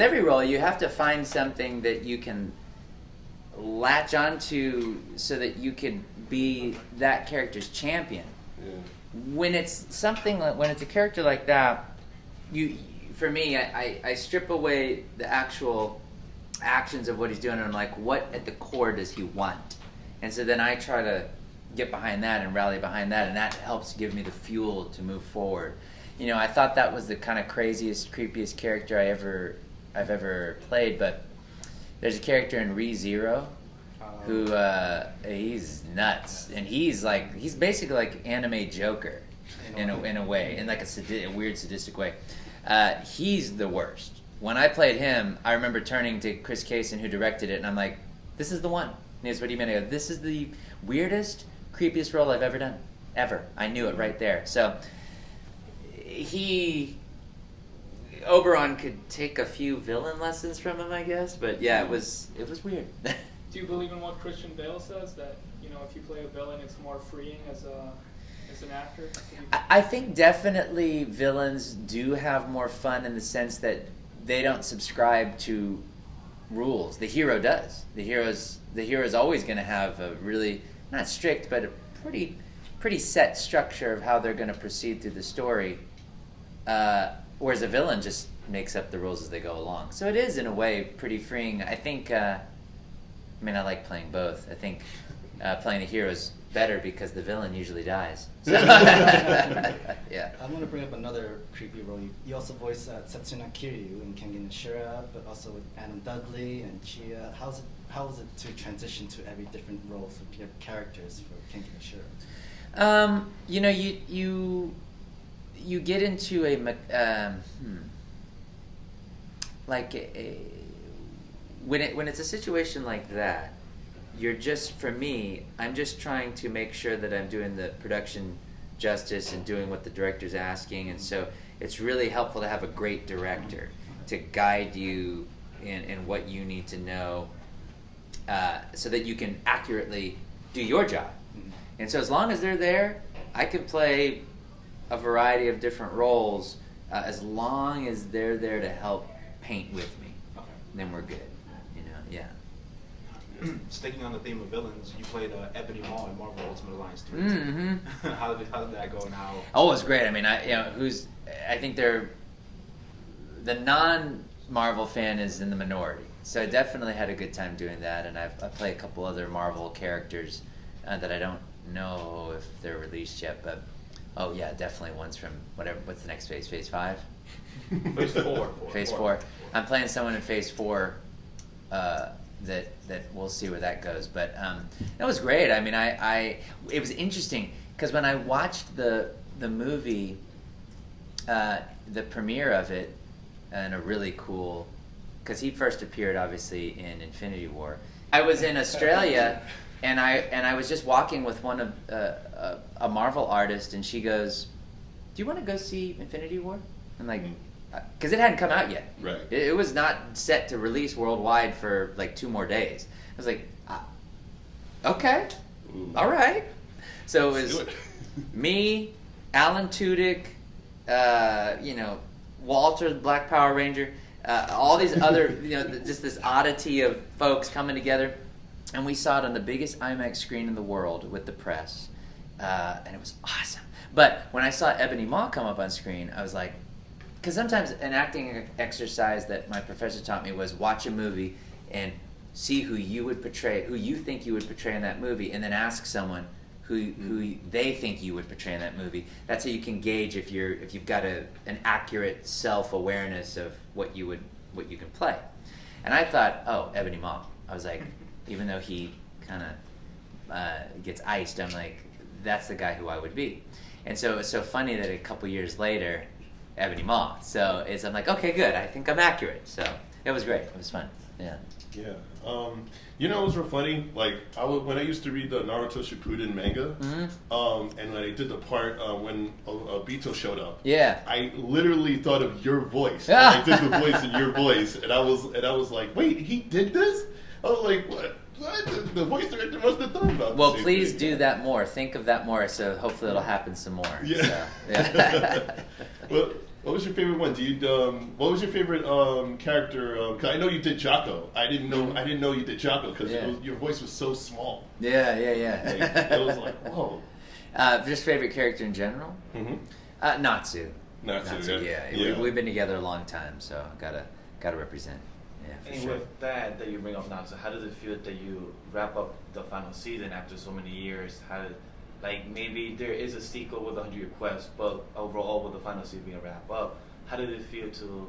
every role, you have to find something that you can latch onto so that you can be that character's champion. Yeah. When it's something like, when it's a character like that, for me, I strip away the actual actions of what he's doing, and I'm like, what at the core does he want? And so then I try to get behind that and rally behind that, and that helps give me the fuel to move forward. You know, I thought that was the kind of craziest, creepiest character I've ever played, but there's a character in ReZero who he's nuts, and he's basically like anime Joker in a way, in like a weird sadistic way. He's the worst. When I played him, I remember turning to Chris Kaysen, who directed it, and I'm like, "This is the one." And he goes, "What do you mean?" I go, "This is the weirdest, creepiest role I've ever done, ever." I knew it right there. So Oberon could take a few villain lessons from him, I guess, but yeah, it was weird. Do you believe in what Christian Bale says, that, you know, if you play a villain, it's more freeing as an actor? I think definitely villains do have more fun in the sense that they don't subscribe to rules. The hero does. The hero is always going to have a really, not strict, but a pretty set structure of how they're going to proceed through the story. Whereas a villain just makes up the rules as they go along. So it is, in a way, pretty freeing. I think, I mean, I like playing both. I think playing the hero is better because the villain usually dies. So, yeah. I'm going to bring up another creepy role. You also voiced Setsuna Kiryu in Kengan and Shira, but also with Adam Dudley and Chia. How was it to transition to every different role for your characters for Kengan and Shira? You know, you get into when it's a situation like that, for me, I'm just trying to make sure that I'm doing the production justice and doing what the director's asking, and so it's really helpful to have a great director to guide you in what you need to know, so that you can accurately do your job. And so as long as they're there, I can play a variety of different roles, as long as they're there to help paint with me. Okay. Then we're good. You know, yeah. Sticking on the theme of villains, you played Ebony Maw in Marvel Ultimate Alliance 3. Mm-hmm. How did that go, and how? Oh, it was great. I mean, I think the non-Marvel fan is in the minority. So I definitely had a good time doing that, and I play a couple other Marvel characters that I don't know if they're released yet, but oh yeah, definitely one's from what's the next phase? Phase 5? Phase 4. Phase 4. I'm playing someone in Phase 4 that we'll see where that goes. But that was great. I mean, it was interesting because when I watched the movie, the premiere of it, and a really cool, because he first appeared obviously in Infinity War. I was in Australia. And I was just walking with one of a Marvel artist, and she goes, "Do you want to go see Infinity War?" I'm like, because it hadn't come out yet. Right. It was not set to release worldwide for like 2 more days. I was like, okay, all right. So it was me, Alan Tudyk, Walter, the Black Power Ranger, all these other, just this oddity of folks coming together. And we saw it on the biggest IMAX screen in the world with the press, and it was awesome. But when I saw Ebony Maw come up on screen, I was like, because sometimes an acting exercise that my professor taught me was watch a movie and see who you think you would portray in that movie, and then ask someone who they think you would portray in that movie. That's how you can gauge if you've got an accurate self-awareness of what you can play. And I thought, oh, Ebony Maw. I was like, even though he kind of gets iced, I'm like, that's the guy who I would be. And so it's so funny that a couple years later, Ebony Maw. So I'm like, okay, good. I think I'm accurate. So it was great. It was fun. Yeah. Yeah. It was real funny. Like when I used to read the Naruto Shippuden manga, and when I did the part when Obito showed up, yeah, I literally thought of your voice. I did the voice in your voice, and I was like, wait, he did this? I was like, what? The voice director must have thought about. Well, please do that more. Think of that more. So hopefully it'll happen some more. Yeah. So, yeah. Well, What was your favorite one? What was your favorite character? 'Cause I know you did Jocko. I didn't know you did Jocko because your voice was so small. Yeah. Like, it was like, whoa. Just favorite character in general? Mm-hmm. Natsu. Natsu, yeah. We've been together a long time, so gotta represent. Yeah, for And sure. with that you bring up now, so how does it feel that you wrap up the final season after so many years? Like maybe there is a sequel with 100 requests, but overall with the final season being wrapped up, how did it feel to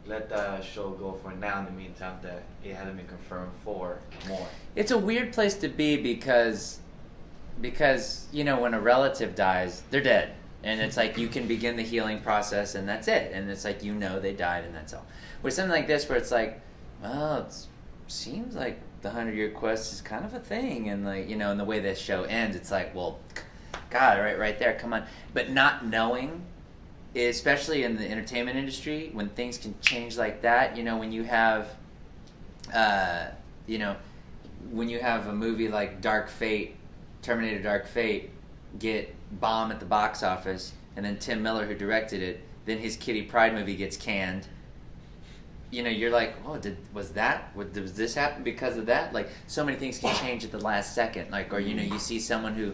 let that show go for now in the meantime that it hadn't been confirmed for more? It's a weird place to be because when a relative dies, they're dead. And it's like you can begin the healing process and that's it. And it's like they died and that's all. With something like this where it's like, well, it seems like the 100-year quest is kind of a thing. And like, and the way this show ends, it's like, well, God, right there, come on. But not knowing, especially in the entertainment industry, when things can change like that, when you have, when you have a movie like Terminator Dark Fate, get bomb at the box office, and then Tim Miller, who directed it, then his Kitty Pryde movie gets canned. You're like, oh, did this happen because of that? Like, so many things can change at the last second. Like, or you see someone who,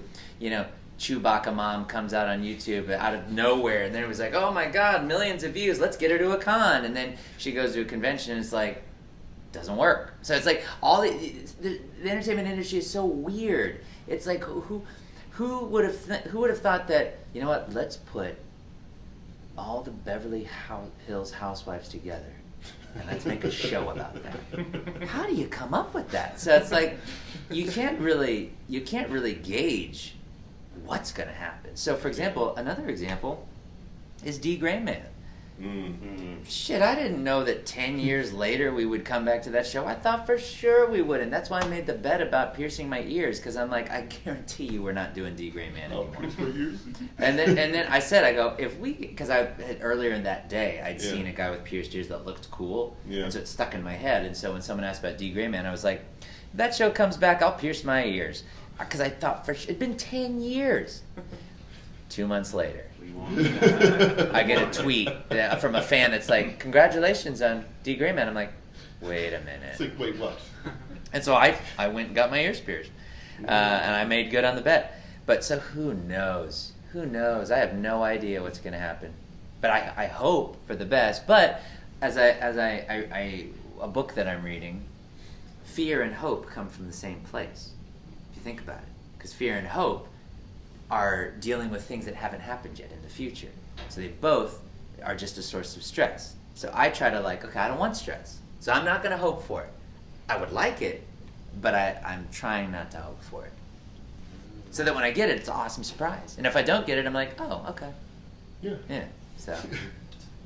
Chewbacca mom comes out on YouTube out of nowhere, and then it was like, oh my God, millions of views. Let's get her to a con, and then she goes to a convention, and it's like, doesn't work. So it's like all the entertainment industry is so weird. It's like who would have thought that, let's put all the Beverly Hills housewives together and let's make a show about that. How do you come up with that? So it's like you can't really gauge what's going to happen. So for example, another example is D. Gray Man. Mm-hmm. Shit, I didn't know that 10 years later we would come back to that show. I thought for sure we would, and that's why I made the bet about piercing my ears, because I'm like, I guarantee you we're not doing D. Gray Man anymore. Pierce my ears? And then I said, because I had earlier in that day, I'd seen a guy with pierced ears that looked cool, and so it stuck in my head. And so when someone asked about D. Gray Man, I was like, if that show comes back, I'll pierce my ears, because I thought for sure it'd been 10 years. 2 months later, I get a tweet from a fan that's like, congratulations on D. Gray Man. I'm like, wait a minute. It's like, wait, what? And so I went and got my ears pierced. And I made good on the bet. But so who knows? Who knows? I have no idea what's going to happen. But I hope for the best. But as a book that I'm reading, fear and hope come from the same place, if you think about it. Because fear and hope are dealing with things that haven't happened yet in the future. So they both are just a source of stress. So I try to I don't want stress. So I'm not going to hope for it. I would like it, but I'm trying not to hope for it. So that when I get it, it's an awesome surprise. And if I don't get it, I'm like, oh, okay. Yeah. So.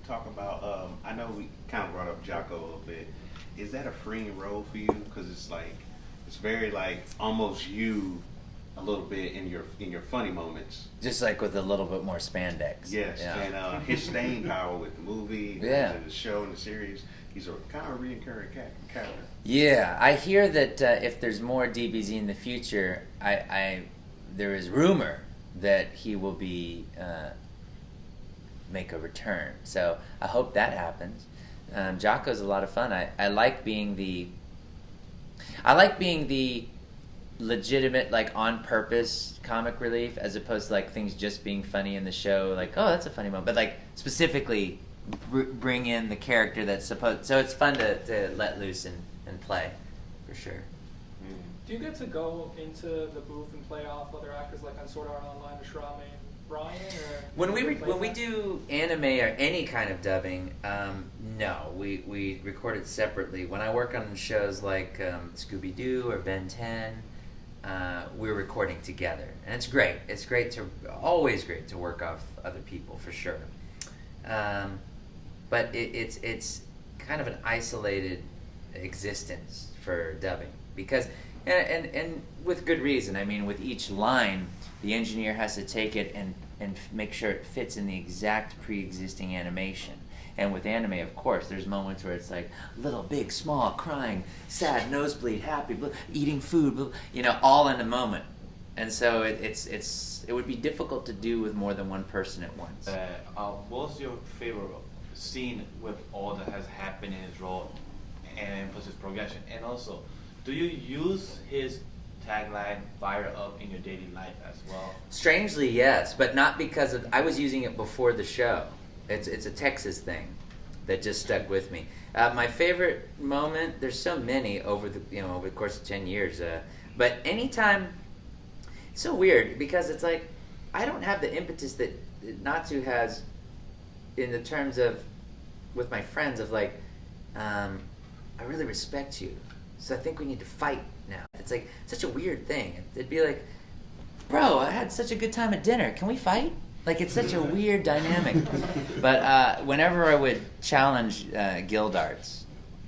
Talk about, I know we kind of brought up Jocko a little bit. Is that a freeing role for you? Because it's very almost you a little bit in your funny moments. Just with a little bit more spandex. Yes, yeah. And his staying power with the movie, and the show, and the series, he's a kind of recurring character. Yeah, I hear that if there's more DBZ in the future, there is rumor that he will be make a return. So I hope that happens. Jocko's a lot of fun. I like being the legitimate, on purpose comic relief, as opposed to things just being funny in the show, oh, that's a funny moment, but specifically bring in the character that's supposed. So it's fun to let loose and play, for sure. Do you get to go into the booth and play off other actors on Sword Art Online or Shirame and Brian? Or when we do anime or any kind of dubbing, no, we record it separately. When I work on shows like Scooby Doo or Ben 10. We're recording together, and it's great. It's always great to work off other people, for sure. But it's kind of an isolated existence for dubbing, because and with good reason. I mean, with each line, the engineer has to take it and make sure it fits in the exact pre-existing animation. And with anime, of course, there's moments where it's little, big, small, crying, sad, nosebleed, happy, eating food, all in a moment. And so it would be difficult to do with more than one person at once. What was your favorite scene with all that has happened in his role and plus his progression? And also, do you use his tagline "Fire Up" in your daily life as well? Strangely, yes, but not because of. I was using it before the show. It's a Texas thing that just stuck with me. My favorite moment. There's so many over the course of 10 years. But anytime, it's so weird because it's like I don't have the impetus that Natsu has in the terms of with my friends of like I really respect you, so I think we need to fight now. It's like such a weird thing. It'd be like, bro, I had such a good time at dinner. Can we fight? Like it's such a weird dynamic. But whenever I would challenge Gildarts,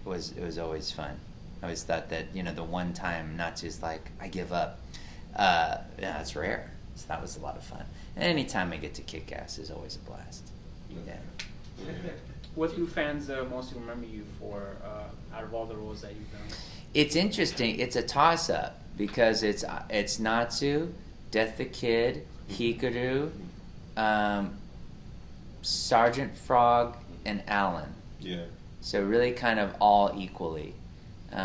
it was always fun. I always thought that the one time Natsu's like, I give up. It's rare. So that was a lot of fun. And anytime I get to kick ass is always a blast. Yeah. What do fans mostly remember you for out of all the roles that you've done? It's interesting. It's a toss-up because it's Natsu, Death the Kid, Hikaru, Sergeant Frog, and Alan. Yeah. So really kind of all equally,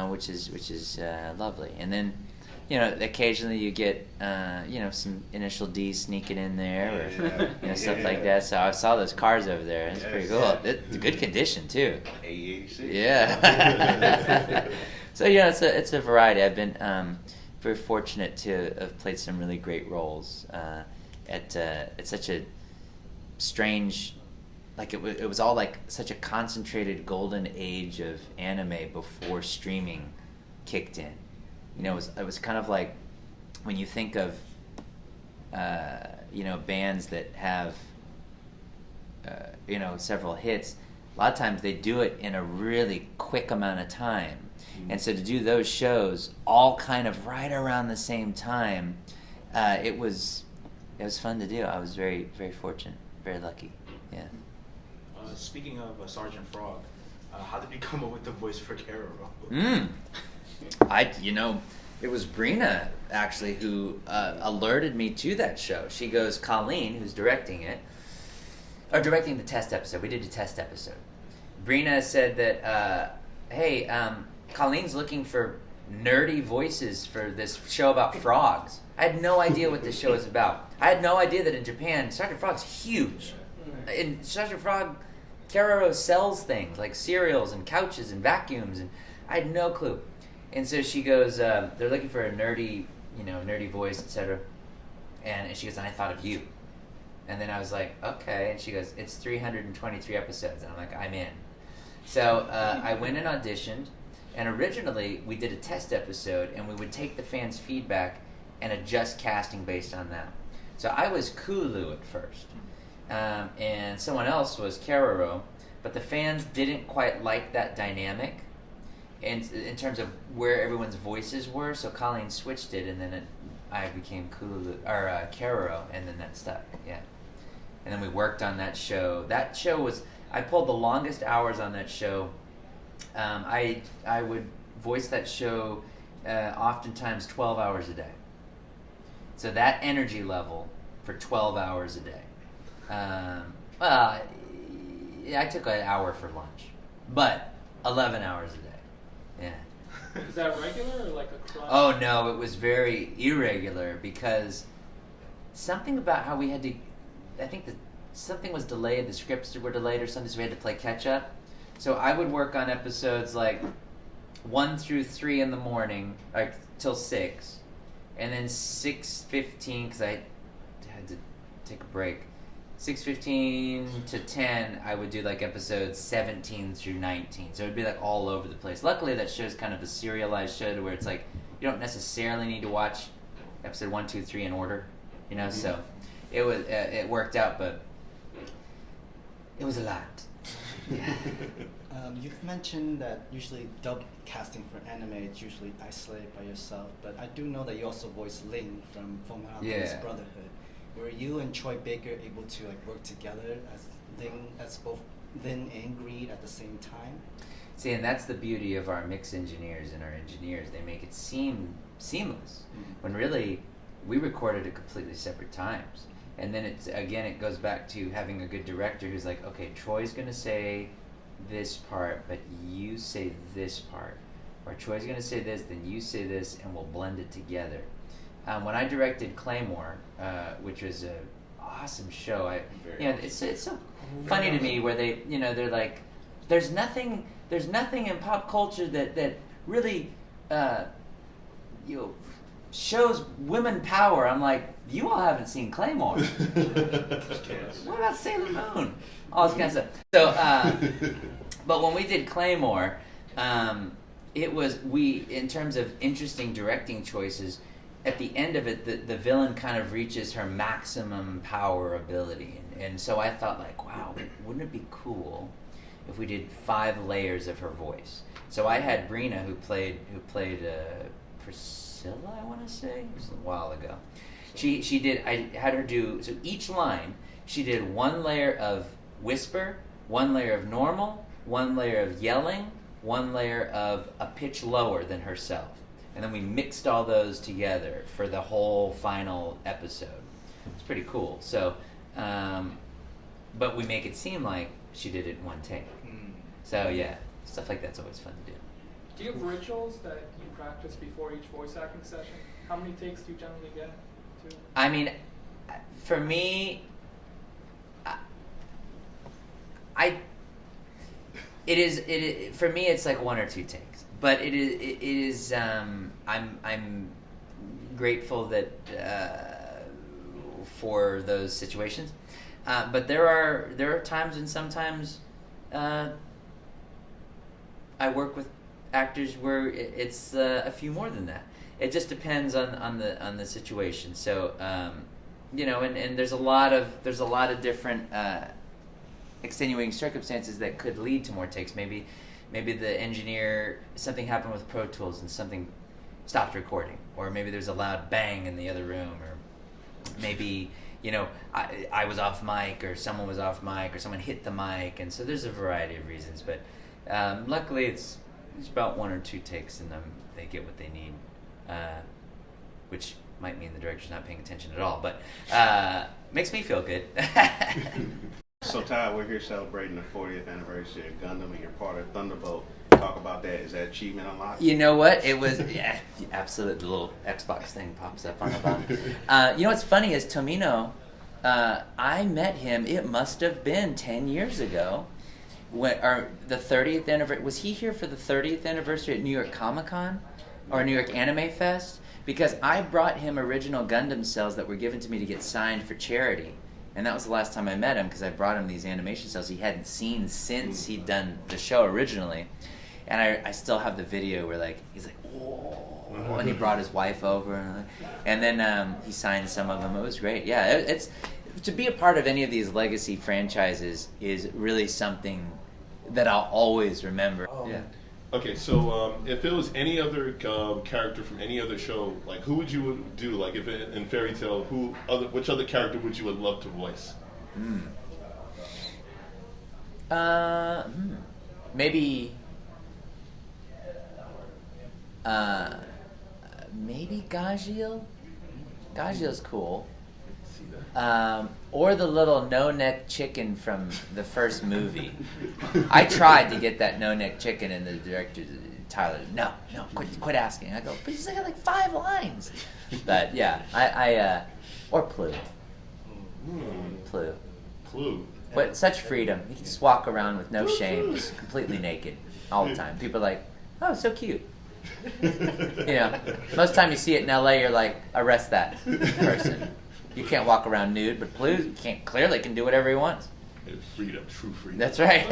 which is lovely. And then, occasionally you get some Initial D sneaking in there, or stuff like that. So I saw those cars over there. It's pretty cool. It's a good condition too. A86. Yeah. So it's a variety. I've been very fortunate to have played some really great roles at such a strange, like it was all like such a concentrated golden age of anime before streaming kicked in. It was kind of like when you think of bands that have several hits. A lot of times they do it in a really quick amount of time. And so to do those shows all kind of right around the same time, it was fun to do. I was very, very fortunate, very lucky. Yeah. Speaking of Sergeant Frog, how did you come up with the voice for Carol? It was Brina actually who alerted me to that show. She goes, Colleen, who's directing it, or directing the test episode. We did a test episode. Brina said that, hey, Colleen's looking for nerdy voices for this show about frogs. I had no idea what this show is about. I had no idea that in Japan, Sergeant Frog's huge. In Sergeant Frog, Keroro sells things like cereals and couches and vacuums, and I had no clue. And so she goes, they're looking for a nerdy voice, etc. And she goes, and I thought of you. And then I was like, okay. And she goes, it's 323 episodes. And I'm like, I'm in. So I went and auditioned. And originally, we did a test episode, and we would take the fans' feedback and adjust casting based on that. So I was Kulu at first, and someone else was Keroro, but the fans didn't quite like that dynamic in terms of where everyone's voices were, so Colleen switched it, and then I became Keroro, and then that stuck, yeah. And then we worked on that show. That show was, I pulled the longest hours on that show. I would voice that show oftentimes 12 hours a day. So that energy level for 12 hours a day. I took an hour for lunch, but 11 hours a day. Yeah. Is that regular or like a crunch? Oh no, it was very irregular because something about how we had to. I think that something was delayed. The scripts were delayed or something, so we had to play catch up. So I would work on episodes like 1 through 3 in the morning, like till 6, and then 6:15 because I had to take a break. 6:15 to 10, I would do like episodes 17 through 19. So it would be like all over the place. Luckily, that show's kind of a serialized show to where it's like you don't necessarily need to watch episode 1, 2, 3 in order, Mm-hmm. So it worked out, but it was a lot. Yeah. You've mentioned that usually dub casting for anime is usually isolated by yourself, but I do know that you also voiced Ling from Fullmetal Brotherhood. Were you and Troy Baker able to work together as both Lin and Greed at the same time? See, and that's the beauty of our mix engineers and our engineers. They make it seem seamless. Mm-hmm. When really, we recorded at completely separate times. And then it goes back to having a good director who's like, okay, Troy's gonna say this part, but you say this part. Or Troy's gonna say this, then you say this, and we'll blend it together. When I directed Claymore, which was an awesome show, it's so funny to me where they're like, there's nothing in pop culture that really shows women power. I'm like, you all haven't seen Claymore. What about Sailor Moon? All this kind of stuff. So, but when we did Claymore, in terms of interesting directing choices, at the end of it, the villain kind of reaches her maximum power ability. And so I thought, like, wow, wouldn't it be cool if we did 5 layers of her voice? So I had Brina, who played Priscilla, I want to say. It was a while ago. She did. I had her do, so each line she did 1 layer of whisper, 1 layer of normal, 1 layer of yelling, 1 layer of a pitch lower than herself, and then we mixed all those together for the whole final episode. It's pretty cool. So, but we make it seem like she did it in 1 take. So yeah, stuff like that's always fun to do. Do you have rituals that you practice before each voice acting session? How many takes do you generally get to? I mean, for me, for me it's like 1 or 2 takes, but it is I'm grateful that for those situations, but there are times, and sometimes I work with actors where it's a few more than that. It just depends on the situation. So and there's a lot of different extenuating circumstances that could lead to more takes. Maybe the engineer, something happened with Pro Tools and something stopped recording, or maybe there's a loud bang in the other room, or maybe I was off mic, or someone was off mic, or someone hit the mic, and so there's a variety of reasons. But luckily it's about 1 or 2 takes, and they get what they need, which might mean the director's not paying attention at all, but makes me feel good. So Todd, we're here celebrating the 40th anniversary of Gundam, and you're part of Thunderbolt. Talk about that. Is that achievement unlocked? You know what? It was, yeah, absolutely. The little Xbox thing pops up on the bottom. What's funny is Tomino, I met him, it must have been 10 years ago, the 30th anniversary. Was he here for the 30th anniversary at New York Comic-Con or New York Anime Fest? Because I brought him original Gundam cells that were given to me to get signed for charity. And that was the last time I met him, because I brought him these animation cells he hadn't seen since he'd done the show originally. And I still have the video where he's like, whoa, and he brought his wife over, and then he signed some of them. It was great. Yeah, it's to be a part of any of these legacy franchises is really something that I'll always remember. Yeah. Okay, so if it was any other character from any other show, like who would you do? Like if in Fairy Tale, which other character would you would love to voice? Maybe Gajiel. Gajiel's cool. Or the little no-neck chicken from the first movie. I tried to get that no-neck chicken, and the director, Tyler, no, quit asking. I go, but he's got like 5 lines. But yeah, or Plu. Plu. But such freedom. He can just walk around with no shame, just completely naked all the time. People are like, oh, so cute. Most time you see it in LA, you're like, arrest that person. You can't walk around nude, but Plu clearly can do whatever he wants. Freedom, true freedom. That's right.